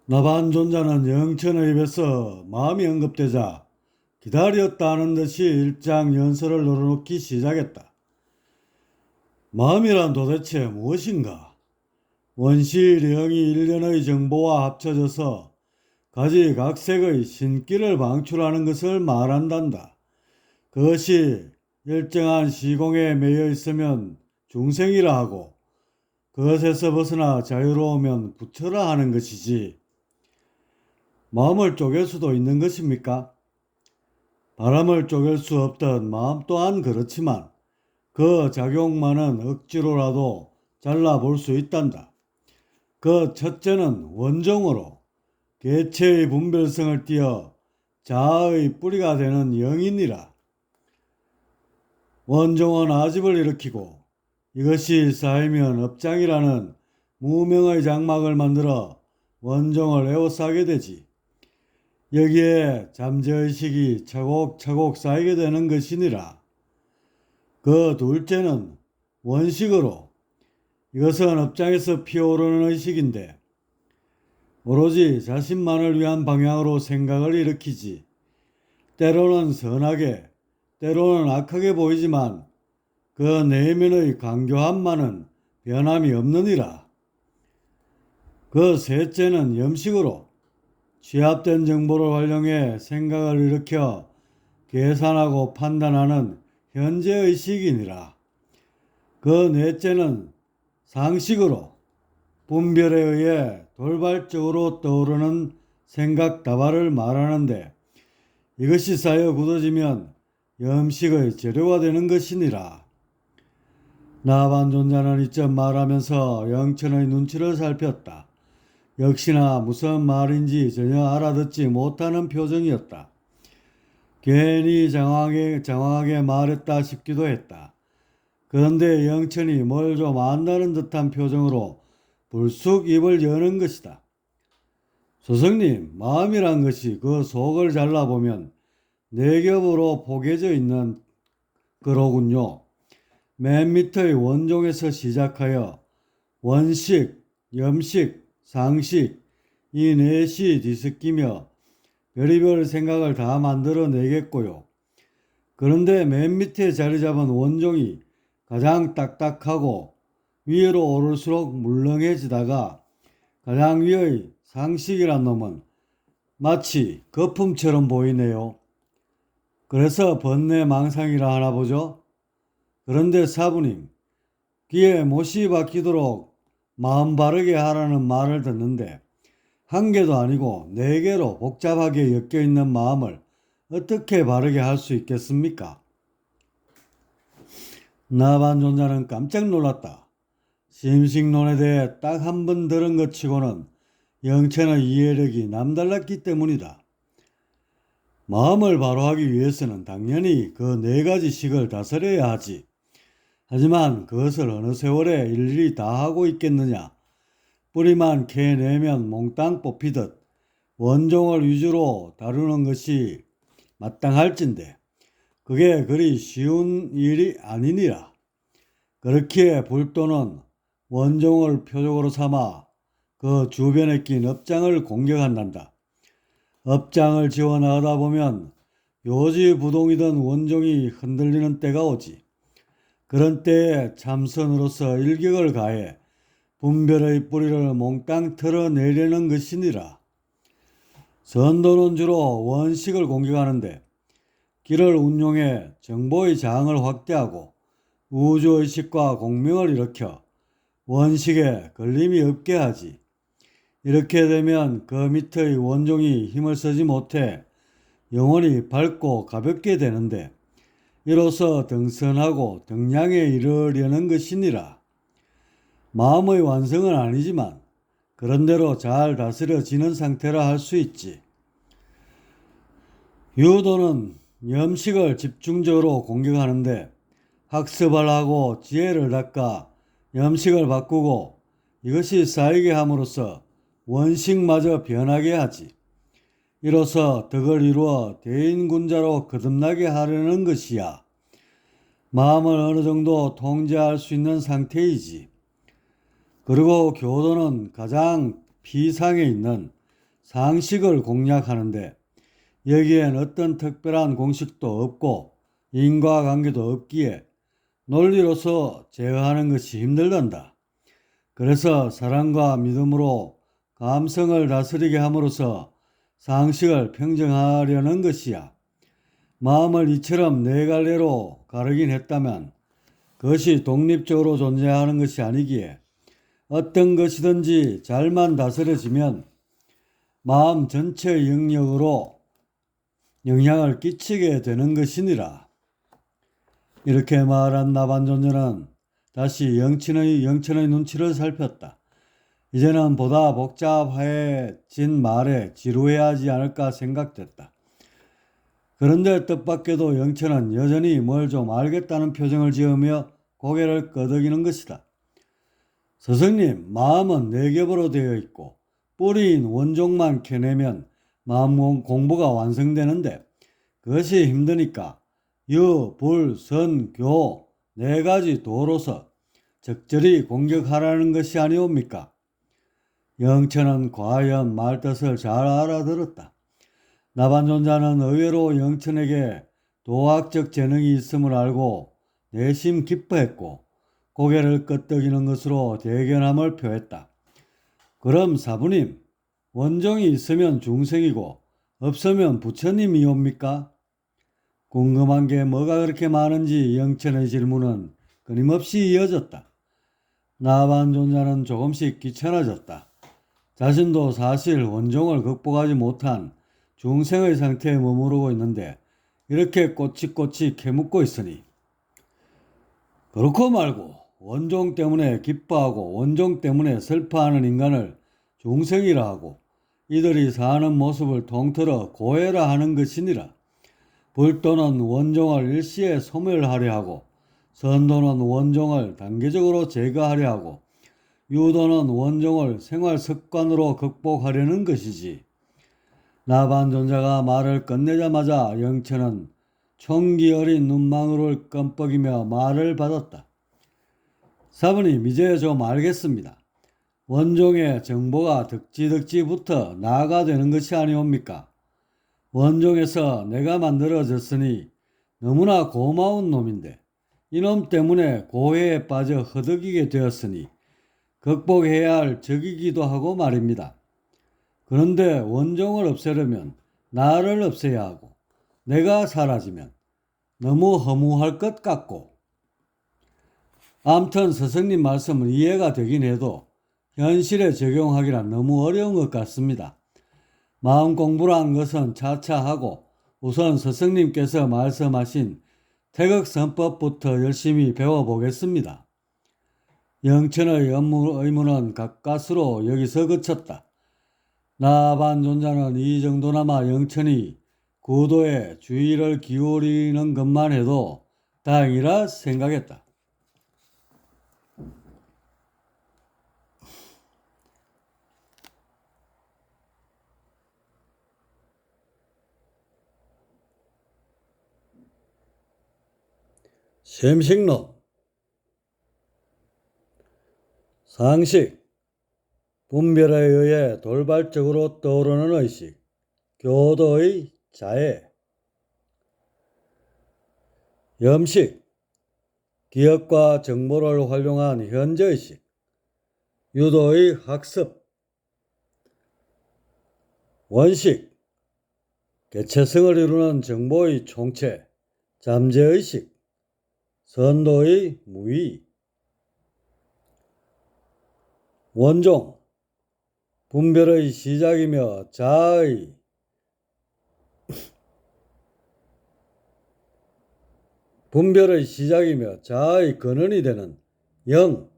나반존자는 영천의 입에서 마음이 언급되자 기다렸다는 듯이 일장 연설을 늘어놓기 시작했다. 마음이란 도대체 무엇인가? 원시령이 일련의 정보와 합쳐져서 가지각색의 신기를 방출하는 것을 말한단다. 그것이 일정한 시공에 매여 있으면 중생이라 하고 그것에서 벗어나 자유로우면 부처라 하는 것이지. 마음을 쪼갤 수도 있는 것입니까? 바람을 쪼갤 수 없던 마음 또한 그렇지만 그 작용만은 억지로라도 잘라볼 수 있단다. 그 첫째는 원종으로 개체의 분별성을 띄어 자아의 뿌리가 되는 영이니라. 원종은 아집을 일으키고 이것이 쌓이면 업장이라는 무명의 장막을 만들어 원종을 에워싸게 되지. 여기에 잠재의식이 차곡차곡 쌓이게 되는 것이니라. 그 둘째는 원식으로 이것은 업장에서 피어오르는 의식인데 오로지 자신만을 위한 방향으로 생각을 일으키지. 때로는 선하게 때로는 악하게 보이지만 그 내면의 간교함만은 변함이 없느니라. 그 셋째는 염식으로 취합된 정보를 활용해 생각을 일으켜 계산하고 판단하는 현재의식이니라. 그 넷째는 상식으로 분별에 의해 돌발적으로 떠오르는 생각 다발을 말하는데 이것이 쌓여 굳어지면 염식의 재료가 되는 것이니라. 나반존자는 이점 말하면서 영천의 눈치를 살폈다. 역시나 무슨 말인지 전혀 알아듣지 못하는 표정이었다. 괜히 장황하게 말했다 싶기도 했다. 그런데 영천이 뭘 좀 안다는 듯한 표정으로 불쑥 입을 여는 것이다. 스승님, 마음이란 것이 그 속을 잘라보면 네 겹으로 포개져 있는 거로군요. 맨 밑의 원종에서 시작하여 원식, 염식, 상식 이 넷이 뒤섞이며 별의별 생각을 다 만들어내겠고요. 그런데 맨 밑에 자리 잡은 원종이 가장 딱딱하고 위로 오를수록 물렁해지다가 가장 위의 상식이란 놈은 마치 거품처럼 보이네요. 그래서 번뇌망상이라 하나 보죠. 그런데 사부님, 귀에 못이 박히도록 마음 바르게 하라는 말을 듣는데 한 개도 아니고 네 개로 복잡하게 엮여있는 마음을 어떻게 바르게 할 수 있겠습니까? 나반존자는 깜짝 놀랐다. 심식론에 대해 딱 한 번 들은 것 치고는 영천의 이해력이 남달랐기 때문이다. 마음을 바로하기 위해서는 당연히 그 네 가지 식을 다스려야 하지. 하지만 그것을 어느 세월에 일일이 다 하고 있겠느냐. 뿌리만 캐내면 몽땅 뽑히듯 원종을 위주로 다루는 것이 마땅할진데 그게 그리 쉬운 일이 아니니라. 그렇기에 불도는 원종을 표적으로 삼아 그 주변에 낀 업장을 공격한단다. 업장을 지워나가다 보면 요지부동이던 원종이 흔들리는 때가 오지. 그런 때에 참선으로서 일격을 가해 분별의 뿌리를 몽땅 털어내려는 것이니라. 선도는 주로 원식을 공격하는데 기를 운용해 정보의 장을 확대하고 우주의식과 공명을 일으켜 원식에 걸림이 없게 하지. 이렇게 되면 그 밑의 원종이 힘을 쓰지 못해 영혼이 밝고 가볍게 되는데 이로써 등선하고 등량에 이르려는 것이니라. 마음의 완성은 아니지만 그런대로 잘 다스려지는 상태라 할 수 있지. 유도는 염식을 집중적으로 공격하는데 학습을 하고 지혜를 닦아 염식을 바꾸고 이것이 쌓이게 함으로써 원식마저 변하게 하지. 이로써 덕을 이루어 대인군자로 거듭나게 하려는 것이야. 마음을 어느 정도 통제할 수 있는 상태이지. 그리고 교도는 가장 피상에 있는 상식을 공략하는데 여기엔 어떤 특별한 공식도 없고 인과관계도 없기에 논리로서 제어하는 것이 힘들단다. 그래서 사랑과 믿음으로 감성을 다스리게 함으로써 상식을 평정하려는 것이야. 마음을 이처럼 네 갈래로 가르긴 했다면 그것이 독립적으로 존재하는 것이 아니기에 어떤 것이든지 잘만 다스려지면 마음 전체의 영역으로 영향을 끼치게 되는 것이니라. 이렇게 말한 나반존자는 다시 영천의 눈치를 살폈다. 이제는 보다 복잡해진 말에 지루해야 하지 않을까 생각됐다. 그런데 뜻밖에도 영천은 여전히 뭘 좀 알겠다는 표정을 지으며 고개를 끄덕이는 것이다. 스승님, 마음은 네 겹으로 되어 있고 뿌리인 원종만 캐내면 마음 공부가 완성되는데 그것이 힘드니까 유, 불, 선, 교 네 가지 도로서 적절히 공격하라는 것이 아니옵니까? 영천은 과연 말뜻을 잘 알아들었다. 나반존자는 의외로 영천에게 도학적 재능이 있음을 알고 내심 기뻐했고 고개를 끄덕이는 것으로 대견함을 표했다. 그럼 사부님, 원종이 있으면 중생이고 없으면 부처님이옵니까? 궁금한 게 뭐가 그렇게 많은지 영천의 질문은 끊임없이 이어졌다. 나반존자는 조금씩 귀찮아졌다. 자신도 사실 원종을 극복하지 못한 중생의 상태에 머무르고 있는데 이렇게 꼬치꼬치 캐묻고 있으니 그렇고 말고 원종 때문에 기뻐하고 원종 때문에 슬퍼하는 인간을 중생이라 하고 이들이 사는 모습을 통틀어 고해라 하는 것이니라. 불도는 원종을 일시에 소멸하려 하고 선도는 원종을 단계적으로 제거하려 하고 유도는 원종을 생활 습관으로 극복하려는 것이지. 나반존자가 말을 끝내자마자 영천은 총기 어린 눈망울을 껌뻑이며 말을 받았다. 사부님, 이제 좀 알겠습니다. 원종의 정보가 덕지덕지부터 나아가 되는 것이 아니옵니까? 원종에서 내가 만들어졌으니 너무나 고마운 놈인데 이놈 때문에 고해에 빠져 허덕이게 되었으니 극복해야 할 적이기도 하고 말입니다. 그런데 원종을 없애려면 나를 없애야 하고 내가 사라지면 너무 허무할 것 같고 암튼 스승님 말씀은 이해가 되긴 해도 현실에 적용하기란 너무 어려운 것 같습니다. 마음 공부란 것은 차차 하고 우선 스승님께서 말씀하신 태극선법부터 열심히 배워보겠습니다. 영천의 의문은 가까스로 여기서 그쳤다. 나반존자는 이 정도나마 영천이 구도에 주의를 기울이는 것만 해도 다행이라 생각했다. 셈식론 상식 분별에 의해 돌발적으로 떠오르는 의식 교도의 자해 염식 기억과 정보를 활용한 현재의식 유도의 학습 원식 개체성을 이루는 정보의 총체 잠재의식 선도의 무의 원종 분별의 시작이며 자아의 근원이 되는 영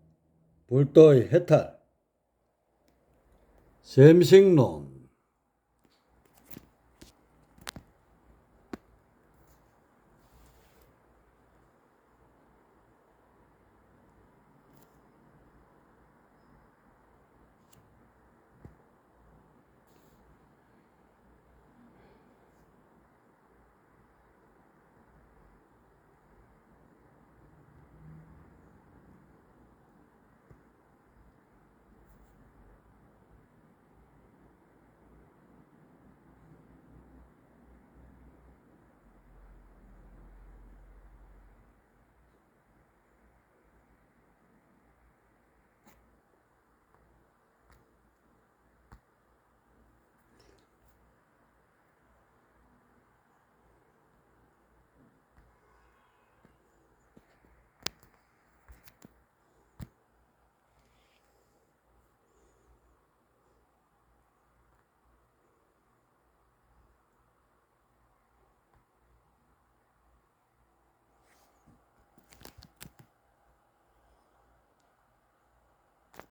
불도의 해탈 셈식론